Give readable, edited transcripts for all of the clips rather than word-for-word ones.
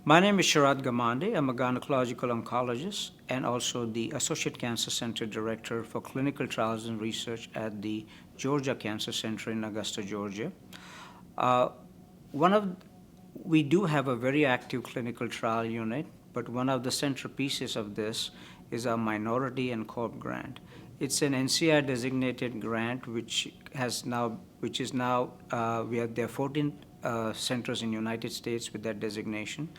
My name is Sharad Ghamande. I'm a gynecological oncologist and also the Associate Cancer Center Director for Clinical Trials and Research at the Georgia Cancer Center in Augusta, Georgia. Uh, one of we do have a very active clinical trial unit, but one of the centerpieces of this is our Minority and Corp grant. It's an NCI designated grant which is now there are 14 centers in the United States with that designation.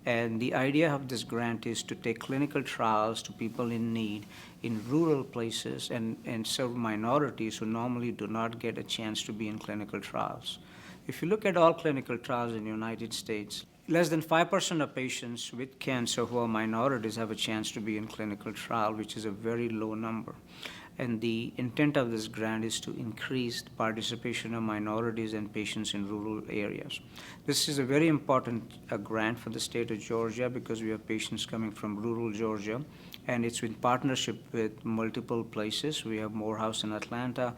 And the idea of this grant is to take clinical trials to people in need in rural places and serve minorities who normally do not get a chance to be in clinical trials. If you look at all clinical trials in the United States, less than 5% of patients with cancer who are minorities have a chance to be in clinical trial, which is a very low number. And the intent of this grant is to increase the participation of minorities and patients in rural areas. This is a very important grant for the state of Georgia because we have patients coming from rural Georgia, and it's in partnership with multiple places. We have Morehouse in Atlanta,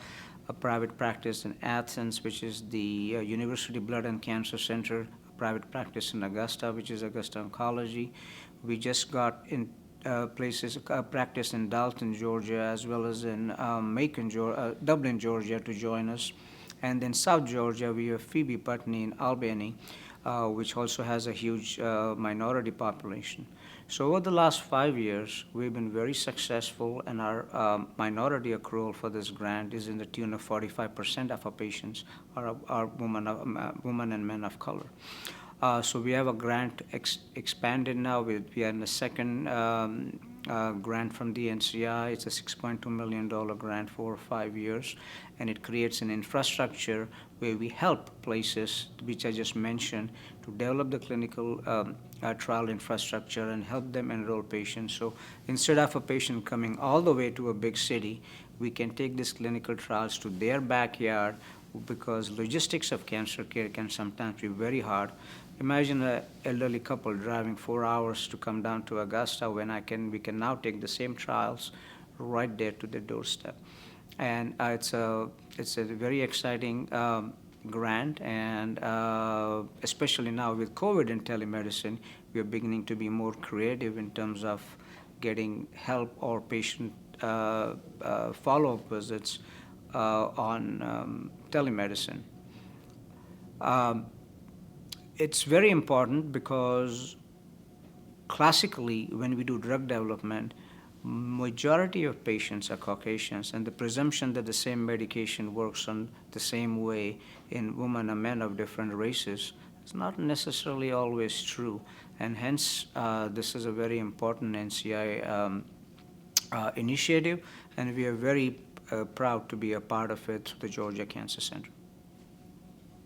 a private practice in Athens, which is the University Blood and Cancer Center, a private practice in Augusta, which is Augusta Oncology. We just got in practice in Dalton, Georgia, as well as in Dublin, Georgia, to join us. And then South Georgia, we have Phoebe Putney in Albany, which also has a huge minority population. So over the last 5 years, we've been very successful, and our minority accrual for this grant is in the tune of 45% of our patients are women and men of color. So we have a grant expanded now. We are in the second grant from the NCI. It's a $6.2 million grant for 5 years, and it creates an infrastructure where we help places, which I just mentioned, to develop the clinical trial infrastructure and help them enroll patients. So instead of a patient coming all the way to a big city, we can take these clinical trials to their backyard, because logistics of cancer care can sometimes be very hard. Imagine an elderly couple driving 4 hours to come down to Augusta when we can now take the same trials right there to their doorstep. And it's a very exciting grant, and especially now with COVID and telemedicine, we are beginning to be more creative in terms of getting help or patient follow-up visits on telemedicine. It's very important because classically, when we do drug development, majority of patients are Caucasians, and the presumption that the same medication works on the same way in women and men of different races is not necessarily always true, and hence this is a very important NCI initiative, and we are very proud to be a part of it through the Georgia Cancer Center.